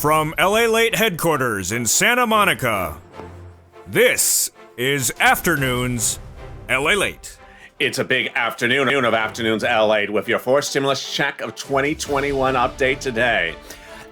From LALATE headquarters in Santa Monica, this is Afternoons LALATE. It's a big afternoon of Afternoons LALATE with your fourth stimulus check of 2021 update today.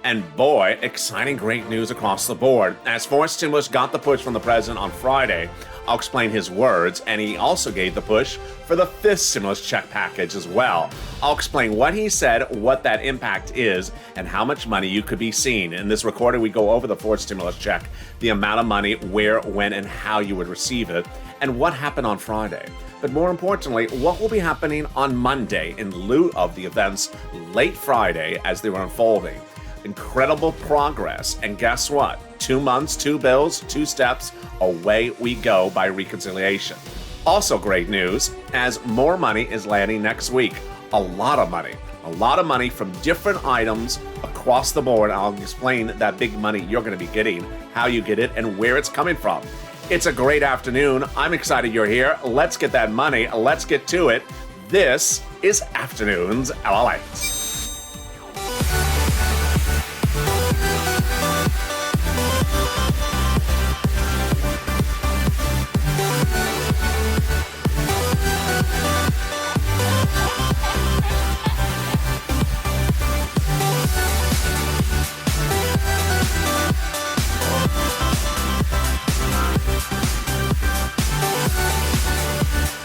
And boy, exciting great news across the board. As fourth stimulus got the push from the president on Friday, I'll explain his words, and he also gave the push for the fifth stimulus check package as well. I'll explain what he said, what that impact is, and how much money you could be seeing. In this recording, we go over the fourth stimulus check, the amount of money, where, when, and how you would receive it, and what happened on Friday. But more importantly, what will be happening on Monday in lieu of the events late Friday as they were unfolding. Incredible progress, and guess what? 2 months, 2 bills, 2 steps, away we go by reconciliation. Also great news, as more money is landing next week. A lot of money from different items across the board. I'll explain that big money you're going to be getting, how you get it, and where it's coming from. It's a great afternoon. I'm excited you're here. Let's get that money. Let's get to it. This is Afternoons LALATE.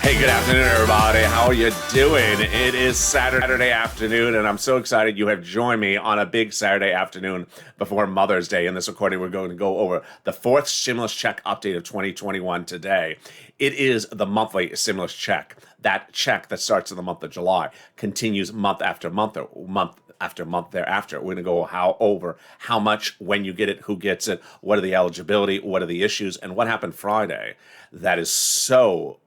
Hey, good afternoon, everybody. How are you doing? It is Saturday afternoon, and I'm so excited you have joined me on a big Saturday afternoon before Mother's Day. In this recording, we're going to go over the fourth stimulus check update of 2021 today. It is the monthly stimulus check. That check that starts in the month of July continues month after month or month after month thereafter. We're going to go over how much, when you get it, who gets it, what are the eligibility, what are the issues, and what happened Friday. That is so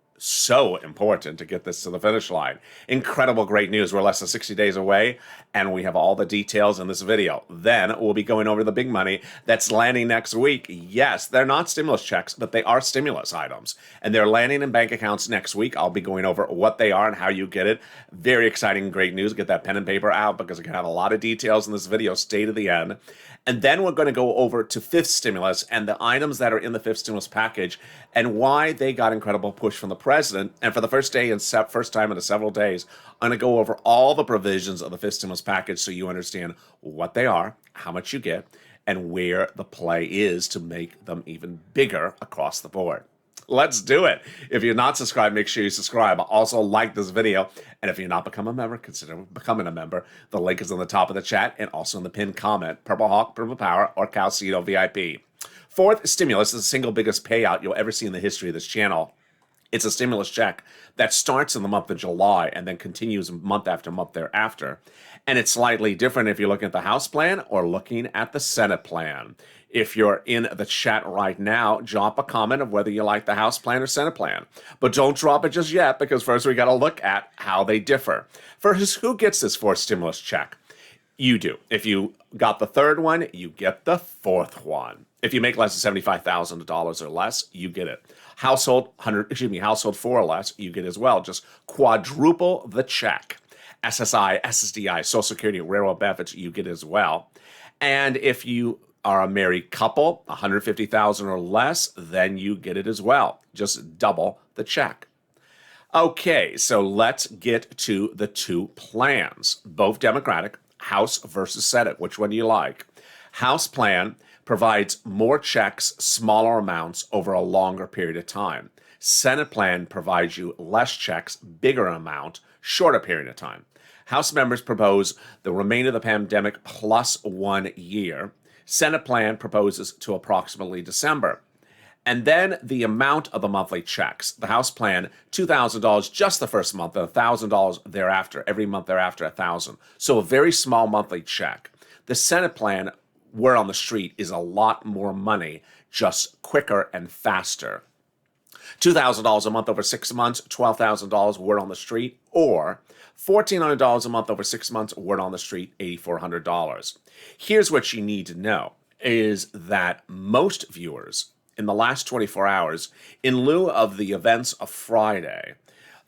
important to get this to the finish line. Incredible great news. We're less than 60 days away, and we have all the details in this video. Then we'll be going over the big money that's landing next week. Yes, they're not stimulus checks, but they are stimulus items, and they're landing in bank accounts next week. I'll be going over what they are and how you get it. Very exciting, great news. Get that pen and paper out because we can have a lot of details in this video. Stay to the end. And then we're going to go over to fifth stimulus and the items that are in the fifth stimulus package and why they got incredible push from the president. And for the first time in several days, I'm going to go over all the provisions of the fifth stimulus package so you understand what they are, how much you get, and where the play is to make them even bigger across the board. Let's do it. If you're not subscribed, make sure you subscribe. Also, like this video. And if you're not become a member, consider becoming a member. The link is on the top of the chat and also in the pinned comment. Purple Hawk, Purple Power, or Calcito VIP. Fourth stimulus is the single biggest payout you'll ever see in the history of this channel. It's a stimulus check that starts in the month of July and then continues month after month thereafter. And it's slightly different if you're looking at the House plan or looking at the Senate plan. If you're in the chat right now, drop a comment of whether you like the House plan or Senate plan. But don't drop it just yet, because first we got to look at how they differ. First, who gets this fourth stimulus check? You do. If you got the third one, you get the fourth one. If you make less than $75,000 or less, you get it. Household 4 or less, you get as well. Just quadruple the check. SSI, SSDI, Social Security, railroad benefits, you get as well. And if you are a married couple, $150,000 or less, then you get it as well. Just double the check. Okay, so let's get to the two plans, both Democratic, House versus Senate. Which one do you like? House plan provides more checks, smaller amounts over a longer period of time. Senate plan provides you less checks, bigger amount, shorter period of time. House members propose the remainder of the pandemic plus 1 year. Senate plan proposes to approximately December. And then the amount of the monthly checks. The House plan, $2,000 just the first month, and $1,000 thereafter, every month thereafter, $1,000. So a very small monthly check. The Senate plan, word on the street, is a lot more money, just quicker and faster. $2,000 a month over 6 months, $12,000 word on the street, or $1,400 a month over 6 months, word on the street, $8,400. Here's what you need to know, is that most viewers in the last 24 hours, in lieu of the events of Friday,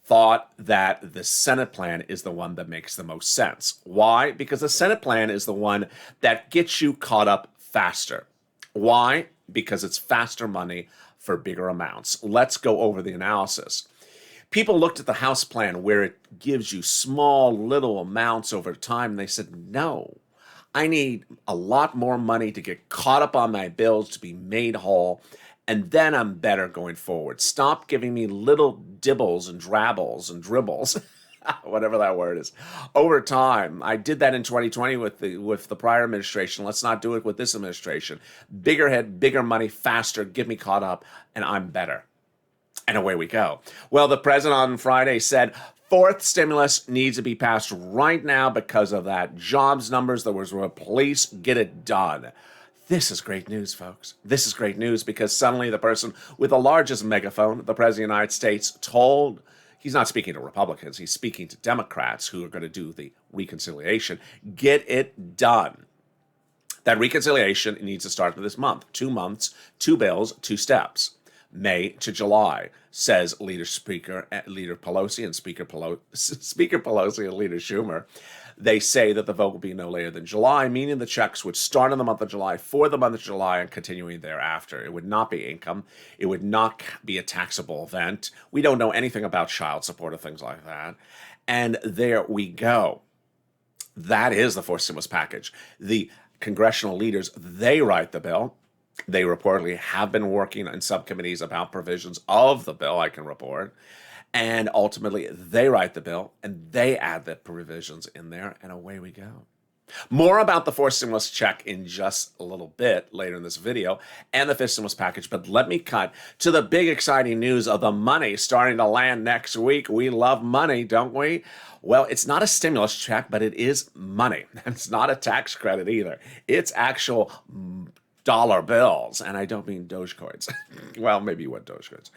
thought that the Senate plan is the one that makes the most sense. Why? Because the Senate plan is the one that gets you caught up faster. Why? Because it's faster money for bigger amounts. Let's go over the analysis. People looked at the House plan where it gives you small little amounts over time, and they said, no, I need a lot more money to get caught up on my bills, to be made whole, and then I'm better going forward. Stop giving me little dibbles and drabbles and dribbles, whatever that word is, over time. I did that in 2020 with the prior administration. Let's not do it with this administration. Bigger head, bigger money, faster, get me caught up, and I'm better. And away we go. Well, the president on Friday said fourth stimulus needs to be passed right now because of that jobs numbers. There was a police, get it done. This is great news, folks. This is great news because suddenly the person with the largest megaphone, the president of the United States, told, he's not speaking to Republicans, he's speaking to Democrats who are going to do the reconciliation, get it done. That reconciliation needs to start this month. 2 months, 2 bills, 2 steps. May to July, says Leader Pelosi and Speaker Pelosi and Leader Schumer. They say that the vote will be no later than July, meaning the checks would start in the month of July, for the month of July, and continuing thereafter. It would not be income. It would not be a taxable event. We don't know anything about child support or things like that. And there we go. That is the fourth stimulus package. The congressional leaders, they write the bill. They reportedly have been working in subcommittees about provisions of the bill, I can report. And ultimately, they write the bill and they add the provisions in there, and away we go. More about the fourth stimulus check in just a little bit later in this video and the fifth stimulus package. But let me cut to the big exciting news of the money starting to land next week. We love money, don't we? Well, it's not a stimulus check, but it is money. It's not a tax credit either. It's actual dollar bills, and I don't mean Dogecoins. Well, maybe you want Dogecoins.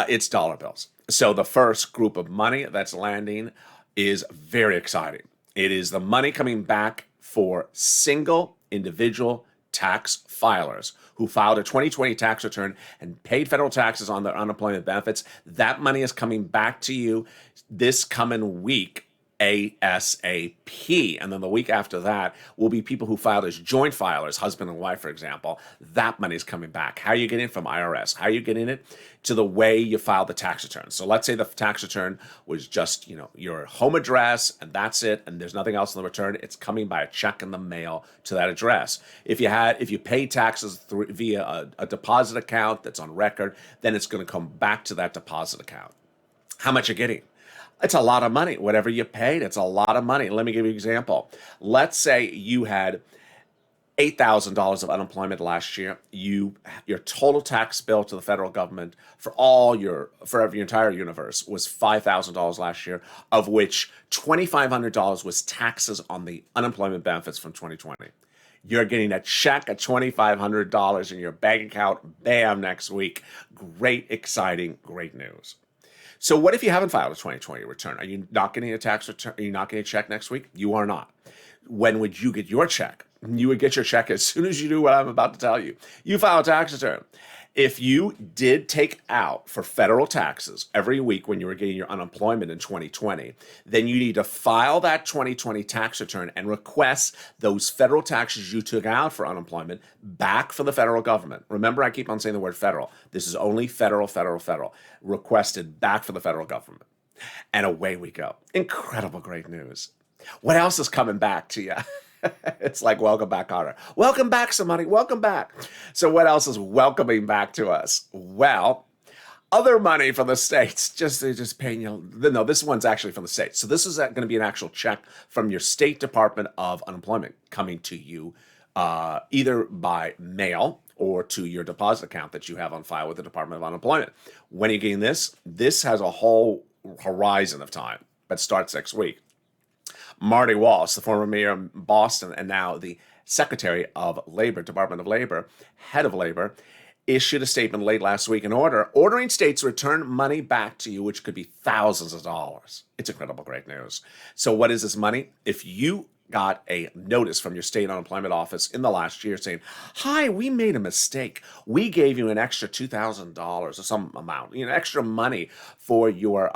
It's dollar bills. So the first group of money that's landing is very exciting. It is the money coming back for single individual tax filers who filed a 2020 tax return and paid federal taxes on their unemployment benefits. That money is coming back to you this coming week, ASAP. And then the week after that will be people who filed as joint filers, husband and wife, for example. That money is coming back. How are you getting it? From IRS. How are you getting it? To the way you filed the tax return. So let's say the tax return was just, your home address and that's it, and there's nothing else in the return. It's coming by a check in the mail to that address. If you paid taxes via a deposit account that's on record, then it's going to come back to that deposit account. How much you're getting? It's a lot of money. Whatever you paid, it's a lot of money. Let me give you an example. Let's say you had $8,000 of unemployment last year. Your total tax bill to the federal government for your entire universe was $5,000 last year, of which $2,500 was taxes on the unemployment benefits from 2020. You're getting a check of $2,500 in your bank account, bam, next week. Great, exciting, great news. So what if you haven't filed a 2020 return? Are you not getting a tax return? Are you not getting a check next week? You are not. When would you get your check? You would get your check as soon as you do what I'm about to tell you. You file a tax return. If you did take out for federal taxes every week when you were getting your unemployment in 2020, then you need to file that 2020 tax return and request those federal taxes you took out for unemployment back from the federal government. Remember, I keep on saying the word federal. This is only federal. Requested back from the federal government. And away we go. Incredible, great news. What else is coming back to you? It's like welcome back, Carter. Welcome back, somebody. Welcome back. So what else is welcoming back to us? Well, other money from the states. They're just paying you. No, this one's actually from the states. So this is going to be an actual check from your state Department of Unemployment coming to you either by mail or to your deposit account that you have on file with the Department of Unemployment. When are you getting this? This has a whole horizon of time, but starts next week. Marty Walsh, the former mayor of Boston and now the Secretary of Labor, Department of Labor, head of labor, issued a statement late last week ordering states to return money back to you, which could be thousands of dollars. It's incredible, great news. So what is this money? If you got a notice from your state unemployment office in the last year saying, hi, we made a mistake. We gave you an extra $2,000 or some amount, extra money for your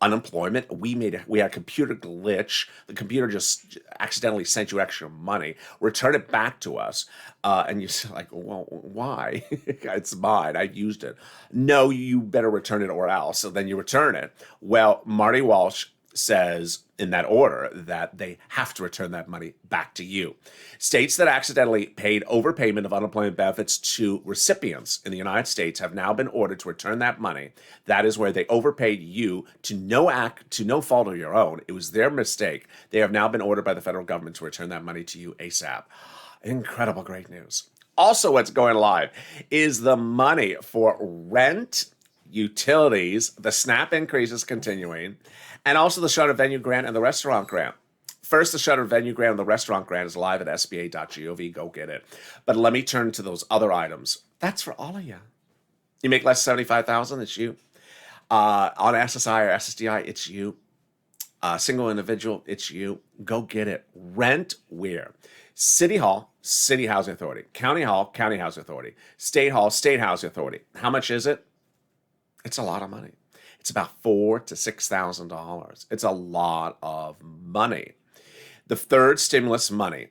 Unemployment, we had a computer glitch. The computer just accidentally sent you extra money. Return it back to us, and you're like, well, why? It's mine. I used it. No, you better return it or else. So then you return it. Well, Marty Walsh says in that order that they have to return that money back to you. States that accidentally paid overpayment of unemployment benefits to recipients in the United States have now been ordered to return that money. That is where they overpaid you to no fault of your own. It was their mistake. They have now been ordered by the federal government to return that money to you ASAP. Incredible, great news. Also, what's going live is the money for rent, utilities, the SNAP increase is continuing, and also the shutter venue grant and the restaurant grant. First, the shutter venue grant and the restaurant grant is live at sba.gov. Go get it. But let me turn to those other items. That's for all of you. You make less than $75,000, it's you. On SSI or SSDI, it's you. Single individual, it's you. Go get it. Rent where? City Hall, City Housing Authority. County Hall, County Housing Authority. State Hall, State Housing Authority. How much is it? It's a lot of money. It's about $4,000 to $6,000. It's a lot of money. The third stimulus money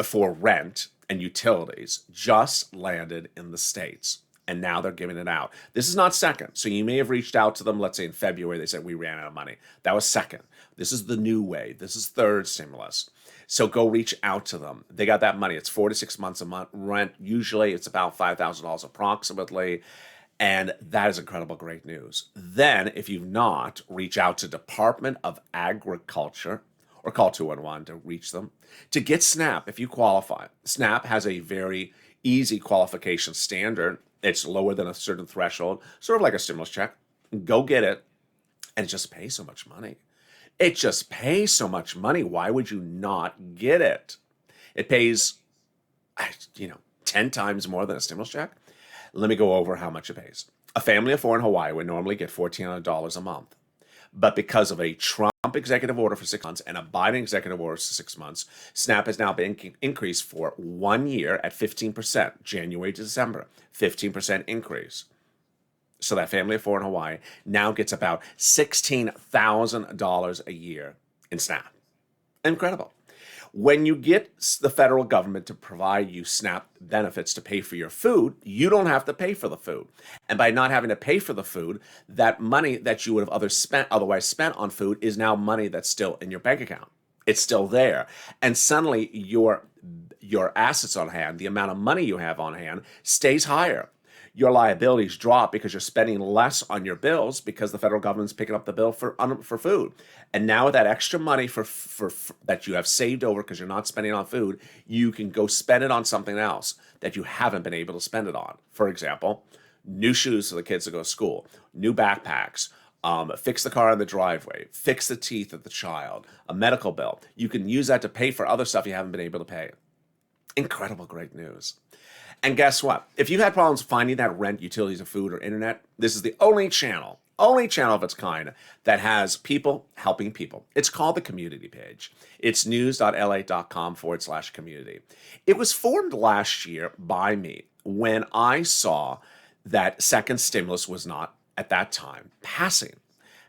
for rent and utilities just landed in the States, and now they're giving it out. This is not second. So you may have reached out to them, let's say in February, they said we ran out of money. That was second. This is the new way. This is third stimulus. So go reach out to them. They got that money. It's 4 to 6 months a month rent. Usually it's about $5,000 approximately. And that is incredible, great news. Then, if you've not, reach out to Department of Agriculture or call 211 to reach them. To get SNAP, if you qualify, SNAP has a very easy qualification standard. It's lower than a certain threshold, sort of like a stimulus check. Go get it, and it just pays so much money. It just pays so much money. Why would you not get it? It pays, 10 times more than a stimulus check. Let me go over how much it pays. A family of 4 in Hawaii would normally get $1,400 a month. But because of a Trump executive order for 6 months and a Biden executive order for 6 months, SNAP has now been increased for 1 year at 15%, January to December, 15% increase. So that family of 4 in Hawaii now gets about $16,000 a year in SNAP. Incredible. When you get the federal government to provide you SNAP benefits to pay for your food, you don't have to pay for the food. And by not having to pay for the food, that money that you would have otherwise spent on food is now money that's still in your bank account. It's still there. And suddenly your assets on hand, the amount of money you have on hand, stays higher. Your liabilities drop because you're spending less on your bills because the federal government's picking up the bill for food. And now with that extra money for that you have saved over because you're not spending on food, you can go spend it on something else that you haven't been able to spend it on. For example, new shoes for the kids to go to school, new backpacks, fix the car in the driveway, fix the teeth of the child, a medical bill. You can use that to pay for other stuff you haven't been able to pay. Incredible, great news. And guess what? If you've had problems finding that rent, utilities, or food, or internet, this is the only channel of its kind that has people helping people. It's called the community page. It's news.la.com/community. It was formed last year by me when I saw that second stimulus was not, at that time, passing.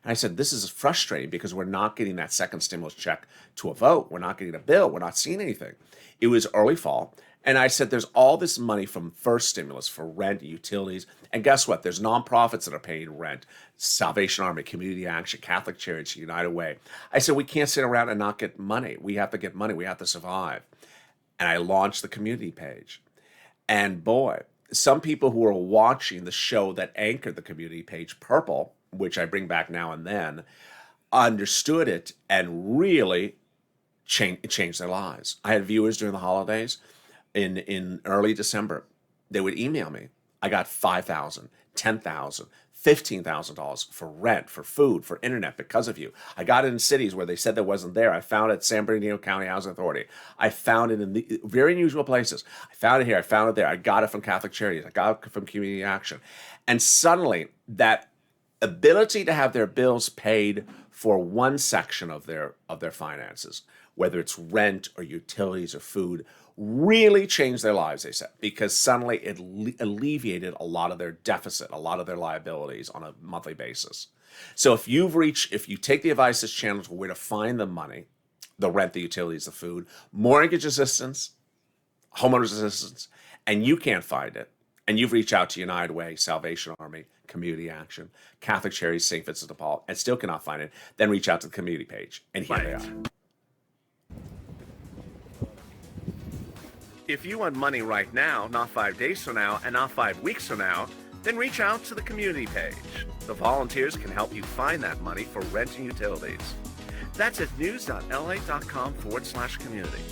And I said, this is frustrating because we're not getting that second stimulus check to a vote. We're not getting a bill. We're not seeing anything. It was early fall. And I said, there's all this money from first stimulus for rent, utilities. And guess what? There's nonprofits that are paying rent. Salvation Army, Community Action, Catholic Charities, United Way. I said, we can't sit around and not get money. We have to get money. We have to survive. And I launched the community page. And boy, some people who were watching the show that anchored the community page, Purple, which I bring back now and then, understood it and really changed their lives. I had viewers during the holidays. In early December, they would email me. I got $5,000, $10,000, $15,000 for rent, for food, for internet because of you. I got it in cities where they said that wasn't there. I found it at San Bernardino County Housing Authority. I found it in the very unusual places. I found it here. I found it there. I got it from Catholic Charities. I got it from Community Action. And suddenly, that ability to have their bills paid for one section of their finances, whether it's rent or utilities or food, really changed their lives, they said, because suddenly it alleviated a lot of their deficit, a lot of their liabilities on a monthly basis. So if you take the advice this channel to where to find the money, the rent, the utilities, the food, mortgage assistance, homeowners assistance, and you can't find it, and you've reached out to United Way, Salvation Army, Community Action, Catholic Charities, St. Vincent de Paul, and still cannot find it, then reach out to the community page, and here they are. If you want money right now, not 5 days from now, and not 5 weeks from now, then reach out to the community page. The volunteers can help you find that money for rent and utilities. That's at news.la.com/community.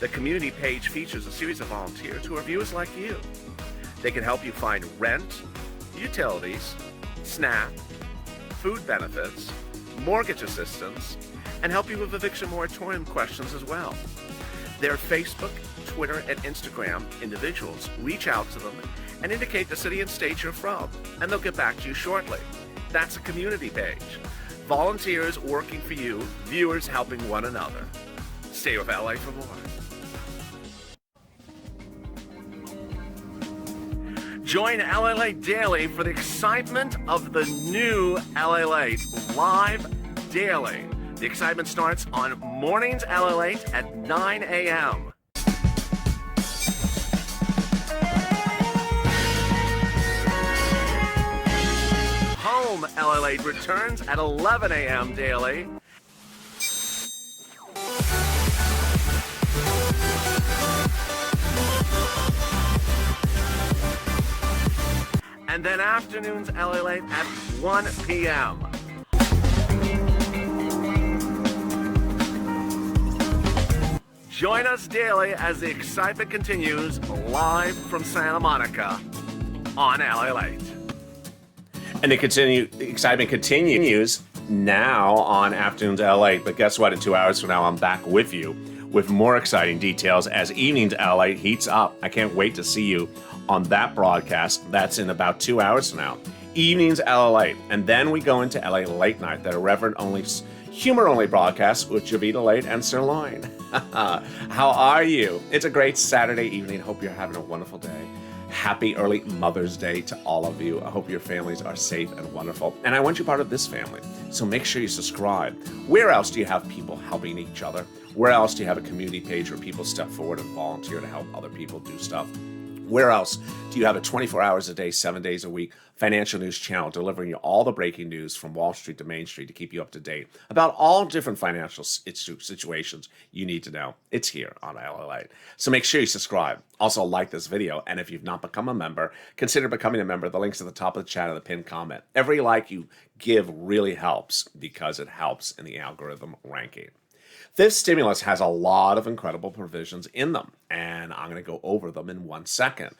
The community page features a series of volunteers who are viewers like you. They can help you find rent, utilities, SNAP, food benefits, mortgage assistance, and help you with eviction moratorium questions as well. Their Facebook, Twitter, and Instagram individuals reach out to them and indicate the city and state you're from, and they'll get back to you shortly. That's a community page. Volunteers working for you, viewers helping one another. Stay with LA for more. Join LALATE daily for the excitement of the new LALATE live daily. The excitement starts on mornings LALATE at 9 a.m. Home LALATE returns at 11 a.m. daily. And then afternoons LALATE at 1 p.m. Join us daily as the excitement continues live from Santa Monica on LALATE. And the excitement continues now on Afternoons LA. But guess what? In 2 hours from now, I'm back with you with more exciting details as Evenings LA heats up. I can't wait to see you on that broadcast. That's in about 2 hours from now. Evenings LA. And then we go into LA Late Night, that irreverent-only, humor-only broadcast with Javita Late and Sirloin. How are you? It's a great Saturday evening. Hope you're having a wonderful day. Happy early Mother's Day to all of you. I hope your families are safe and wonderful. And I want you part of this family. So make sure you subscribe. Where else do you have people helping each other? Where else do you have a community page where people step forward and volunteer to help other people do stuff? Where else do you have a 24 hours a day, 7 days a week financial news channel delivering you all the breaking news from Wall Street to Main Street to keep you up to date about all different financial situations you need to know? It's here on LALATE. So make sure you subscribe. Also like this video. And if you've not become a member, consider becoming a member. The link's at the top of the chat and the pinned comment. Every like you give really helps because it helps in the algorithm ranking. This stimulus has a lot of incredible provisions in them, and I'm going to go over them in 1 second.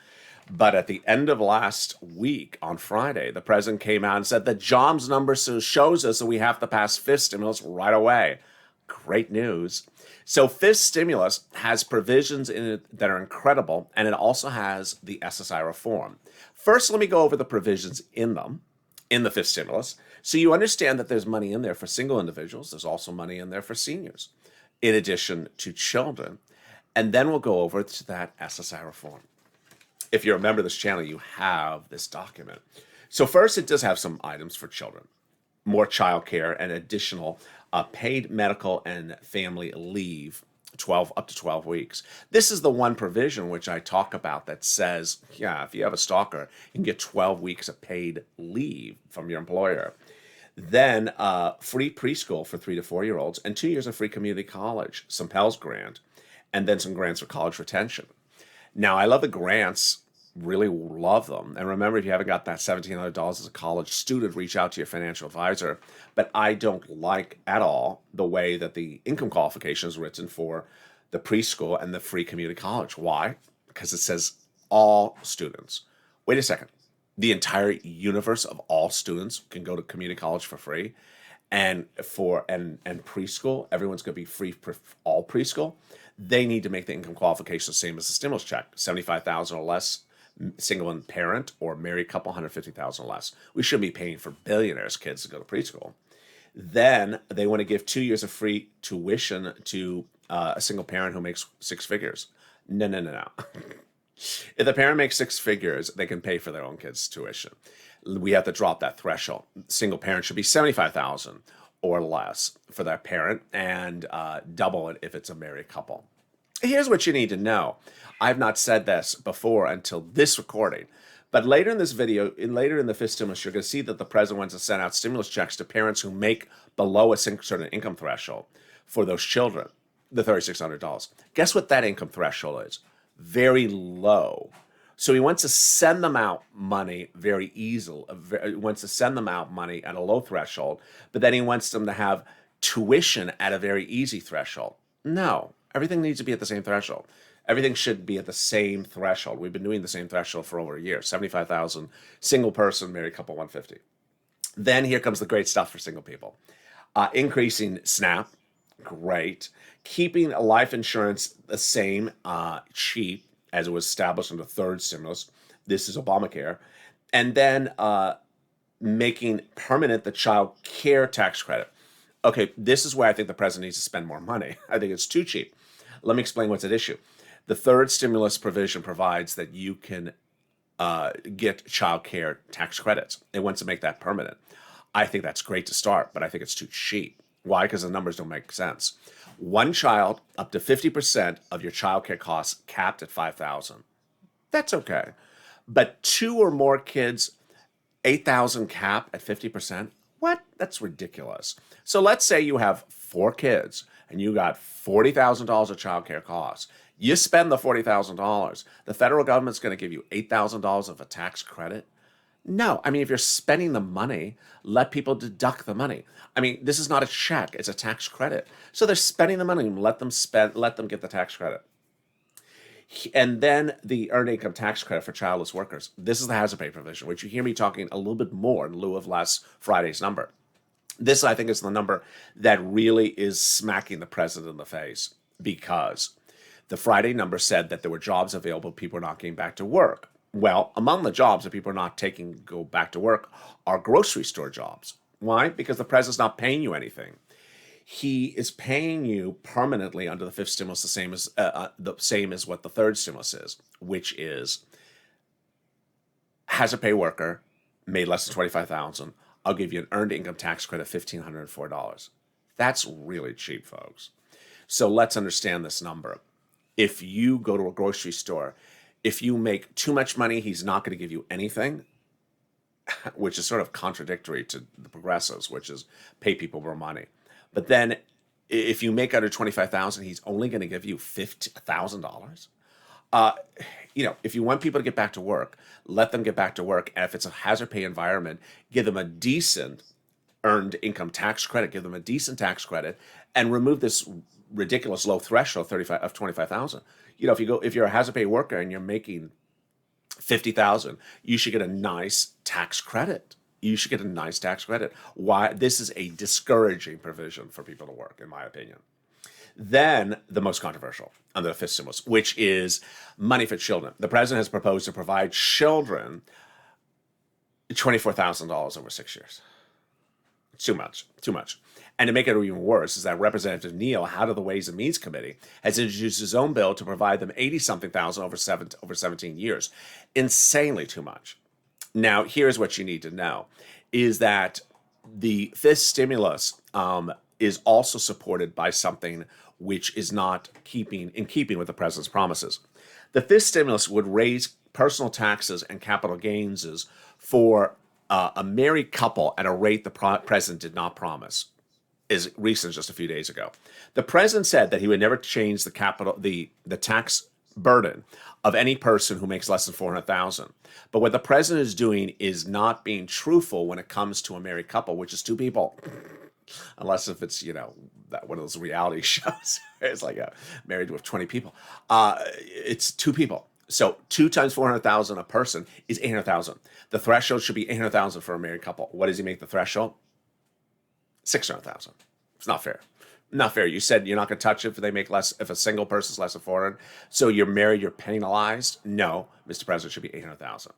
But at the end of last week, on Friday, the president came out and said the jobs number shows us that we have to pass fifth stimulus right away. Great news. So fifth stimulus has provisions in it that are incredible, and it also has the SSI reform. First, let me go over the provisions in them, in the fifth stimulus, so you understand that there's money in there for single individuals. There's also money in there for seniors, in addition to children. And then we'll go over to that SSI reform. If you're a member of this channel, you have this document. So first, it does have some items for children, more childcare and additional paid medical and family leave, up to 12 weeks. This is the one provision which I talk about that says, yeah, if you have a stalker, you can get 12 weeks of paid leave from your employer. Then free preschool for 3 to 4 year olds and 2 years of free community college, some Pell's grant, and then some grants for college retention. Now, I love the grants, really love them. And remember, if you haven't got that $1,700 as a college student, reach out to your financial advisor. But I don't like at all the way that the income qualification is written for the preschool and the free community college. Why? Because it says all students. Wait a second. The entire universe of all students can go to community college for free, and preschool, everyone's going to be free for all preschool. They need to make the income qualification the same as the stimulus check, $75,000 or less, single and parent, or married couple, $150,000 or less. We shouldn't be paying for billionaires' kids to go to preschool. Then they want to give 2 years of free tuition to a single parent who makes 6 figures. No. If the parent makes 6 figures, they can pay for their own kids' tuition. we have to drop that threshold. Single parent should be 75,000 or less for that parent, and double it if it's a married couple. Here's what you need to know. I've not said this before until this recording, but later in this video, later in the fifth stimulus, you're going to see that the president wants to send out stimulus checks to parents who make below a certain income threshold for those children, the $3,600. Guess what that income threshold is? Very low. So he wants to send them out money very easily. He wants to send them out money at a low threshold, but then he wants them to have tuition at a very easy threshold. No, everything needs to be at the same threshold. Everything should be at the same threshold. We've been doing the same threshold for over a year. 75,000, single person, married couple, 150. Then here comes the great stuff for single people. Increasing SNAP, great. Keeping life insurance the same, cheap, as it was established in the third stimulus. This is Obamacare. And then making permanent the child care tax credit. Okay, this is where I think the president needs to spend more money. I think it's too cheap. Let me explain what's at issue. The third stimulus provision provides that you can get child care tax credits. It wants to make that permanent. I think that's great to start, but I think it's too cheap. Why? Because the numbers don't make sense. One child, up to 50% of your child care costs capped at $5,000. That's okay. But two or more kids, $8,000 cap at 50%? What? That's ridiculous. So let's say you have 4 kids and you got $40,000 of child care costs. You spend the $40,000. The federal government's going to give you $8,000 of a tax credit? No. I mean, if you're spending the money, let people deduct the money. I mean, this is not a check. It's a tax credit. So they're spending the money. Let them get the tax credit. And then the earned income tax credit for childless workers. This is the hazard pay provision, which you hear me talking a little bit more in lieu of last Friday's number. This, I think, is the number that really is smacking the president in the face, because the Friday number said that there were jobs available, people are not getting back to work. Well, among the jobs that people are not go back to work are grocery store jobs. Why? Because the president's not paying you anything. He is paying you permanently under the fifth stimulus the same as what the third stimulus is, which is hazard pay worker made less than $25,000. I'll give you an earned income tax credit of $1,504. That's really cheap, folks. So let's understand this number. If you go to a grocery store, if you make too much money, he's not going to give you anything, which is sort of contradictory to the progressives, which is pay people more money. But then if you make under $25,000, he's only going to give you $50,000. If you want people to get back to work, let them get back to work. And if it's a hazard pay environment, give them a decent earned income tax credit, give them a decent tax credit, and remove this ridiculous low threshold of $25,000. If you're a hazard pay worker and you're making $50,000, you should get a nice tax credit. You should get a nice tax credit. Why? This is a discouraging provision for people to work, in my opinion. Then the most controversial under the fifth stimulus, which is money for children. The president has proposed to provide children $24,000 over 6 years. Too much. And to make it even worse is that Representative Neal, head of the Ways and Means Committee, has introduced his own bill to provide them 80-something thousand over 17 years. Insanely too much. Now, here's what you need to know, is that the fifth stimulus is also supported by something which is not in keeping with the president's promises. The fifth stimulus would raise personal taxes and capital gains for a married couple at a rate the president did not promise, as recent as just a few days ago. The president said that he would never change the tax burden of any person who makes less than $400,000. But what the president is doing is not being truthful when it comes to a married couple, which is 2 people. Unless if it's, one of those reality shows. It's like married with 20 people. It's 2 people. So 2 times 400,000 a person is 800,000. The threshold should be 800,000 for a married couple. What does he make the threshold? 600,000. It's not fair. Not fair. You said you're not going to touch it if they make less, if a single person's less than 400. So you're married, you're penalized. No, Mr. President, should be 800,000.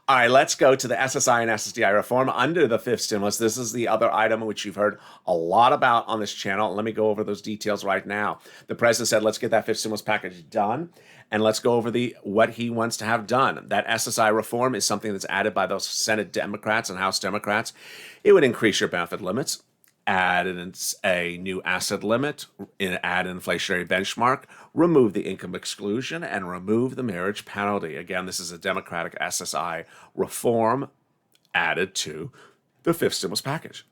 All right, let's go to the SSI and SSDI reform under the fifth stimulus. This is the other item which you've heard a lot about on this channel. Let me go over those details right now. The president said, let's get that fifth stimulus package done. And let's go over what he wants to have done. That SSI reform is something that's added by those Senate Democrats and House Democrats. It would increase your benefit limits, add a new asset limit, add an inflationary benchmark, remove the income exclusion, and remove the marriage penalty. Again, this is a Democratic SSI reform added to the fifth stimulus package.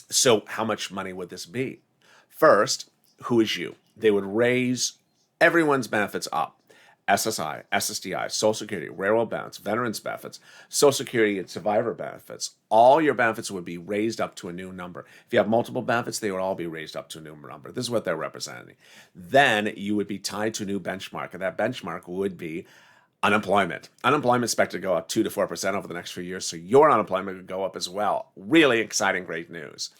So how much money would this be? First, who is you? They would raise everyone's benefits up. SSI, SSDI, Social Security, railroad benefits, veterans benefits, Social Security and survivor benefits. All your benefits would be raised up to a new number. If you have multiple benefits, they would all be raised up to a new number. This is what they're representing. Then you would be tied to a new benchmark, and that benchmark would be unemployment. Unemployment is expected to go up 2 to 4% over the next few years, so your unemployment would go up as well. Really exciting, great news.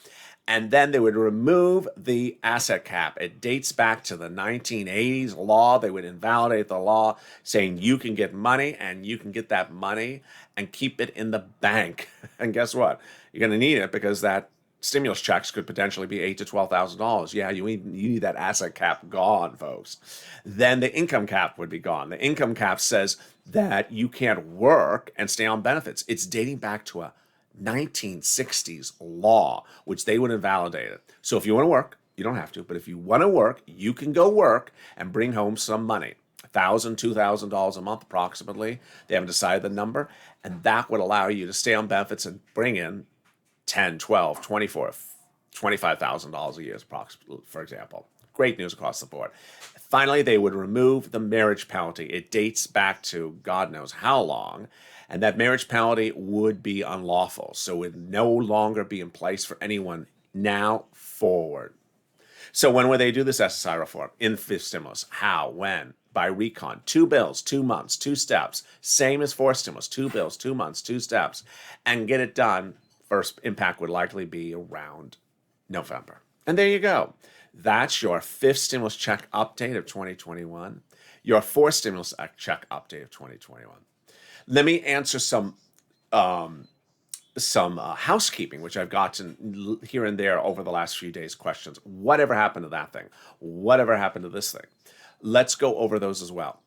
And then they would remove the asset cap. It dates back to the 1980s law. They would invalidate the law saying you can get money and you can get that money and keep it in the bank. And guess what? You're going to need it because that stimulus checks could potentially be $8,000 to $12,000. Yeah, you need that asset cap gone, folks. Then the income cap would be gone. The income cap says that you can't work and stay on benefits. It's dating back to a 1960s law, which they would invalidate it. So if you want to work, you don't have to, but if you want to work, you can go work and bring home some money. $1,000, $2,000 a month approximately. They haven't decided the number, and that would allow you to stay on benefits and bring in $10, $12, $24, $25,000 a year, approximately, for example. Great news across the board. Finally, they would remove the marriage penalty. It dates back to God knows how long, and that marriage penalty would be unlawful. So it would no longer be in place for anyone now forward. So when would they do this SSI reform? In fifth stimulus. How? When? By recon. 2 bills, 2 months, 2 steps. Same as fourth stimulus. 2 bills, 2 months, 2 steps. And get it done. First impact would likely be around November. And there you go. That's your fifth stimulus check update of 2021. Your fourth stimulus check update of 2021. Let me answer some housekeeping, which I've gotten here and there over the last few days. Questions. Whatever happened to that thing? Whatever happened to this thing? Let's go over those as well.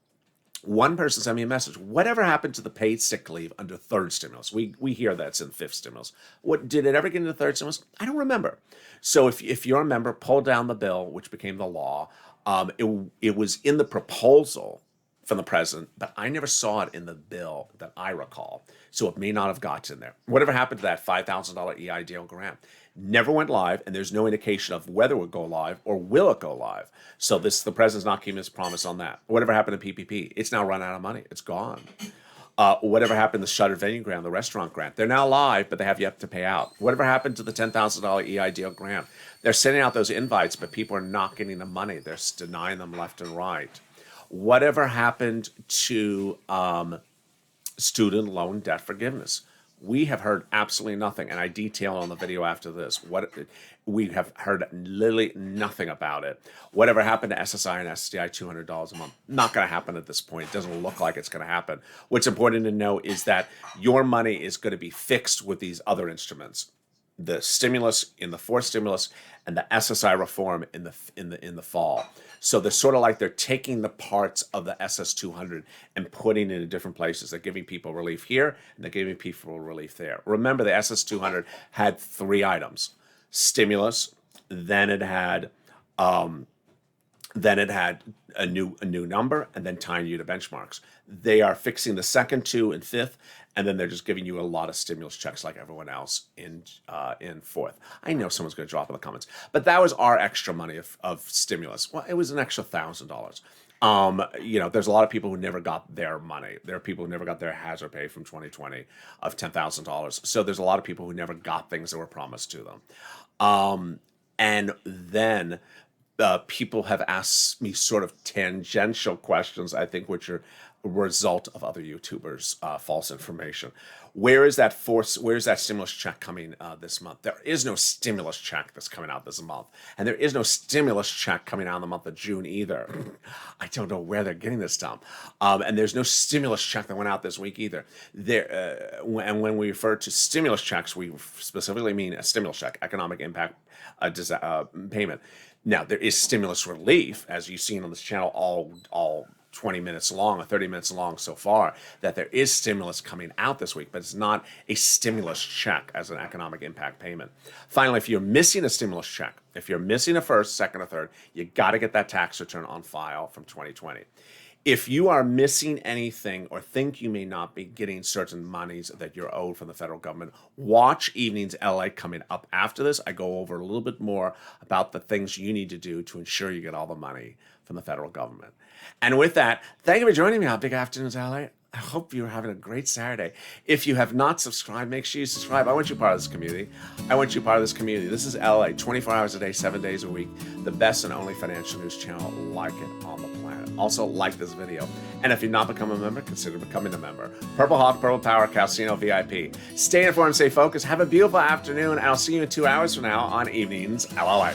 One person sent me a message. Whatever happened to the paid sick leave under third stimulus? We hear that's in fifth stimulus. What did it ever get into third stimulus? I don't remember. So if you're a member, pull down the bill, which became the law. It was in the proposal from the president, but I never saw it in the bill that I recall. So it may not have gotten there. Whatever happened to that $5,000 EIDL grant? Never went live, and there's no indication of whether it would go live or will it go live. So the president's not keeping his promise on that. Whatever happened to PPP? It's now run out of money. It's gone. Whatever happened to the shuttered venue grant, the restaurant grant? They're now live, but they have yet to pay out. Whatever happened to the $10,000 EIDL grant? They're sending out those invites, but people are not getting the money. They're denying them left and right. Whatever happened to student loan debt forgiveness? We have heard absolutely nothing, and I detail on the video after this. We have heard literally nothing about it. Whatever happened to SSI and SSDI, $200 a month? Not going to happen at this point. It doesn't look like it's going to happen. What's important to know is that your money is going to be fixed with these other instruments. The stimulus in the fourth stimulus and the SSI reform in the fall. So they're sort of like they're taking the parts of the SS200 and putting it in different places. They're giving people relief here and they're giving people relief there. Remember, the SS200 had 3 items: stimulus, then it had a new number, and then tying you to benchmarks. They are fixing the second 2 and fifth, and then they're just giving you a lot of stimulus checks like everyone else in fourth. I know someone's going to drop in the comments, but that was our extra money of stimulus. Well, it was an extra $1,000. There's a lot of people who never got their money. There are people who never got their hazard pay from 2020 of $10,000. So there's a lot of people who never got things that were promised to them. And then people have asked me sort of tangential questions, I think, which are a result of other YouTubers' false information. Where is that stimulus check coming this month? There is no stimulus check that's coming out this month. And there is no stimulus check coming out in the month of June either. I don't know where they're getting this from. And there's no stimulus check that went out this week either. And when we refer to stimulus checks, we specifically mean a stimulus check, economic impact payment. Now, there is stimulus relief, as you've seen on this channel all 20 minutes long or 30 minutes long so far, that there is stimulus coming out this week, but it's not a stimulus check as an economic impact payment. Finally, if you're missing a stimulus check, if you're missing a first, second, or third, you got to get that tax return on file from 2020. If you are missing anything or think you may not be getting certain monies that you're owed from the federal government, watch Evenings LA coming up after this. I go over a little bit more about the things you need to do to ensure you get all the money from the federal government. And with that, thank you for joining me on Big Afternoons LA. I hope you're having a great Saturday. If you have not subscribed, make sure you subscribe. I want you part of this community. This is LA, 24 hours a day, 7 days a week. The best and only financial news channel like it on the planet. Also, like this video. And if you've not become a member, consider becoming a member. Purple Hawk, Purple Power, Casino VIP. Stay informed, stay focused. Have a beautiful afternoon. And I'll see you in 2 hours from now on Evenings LA.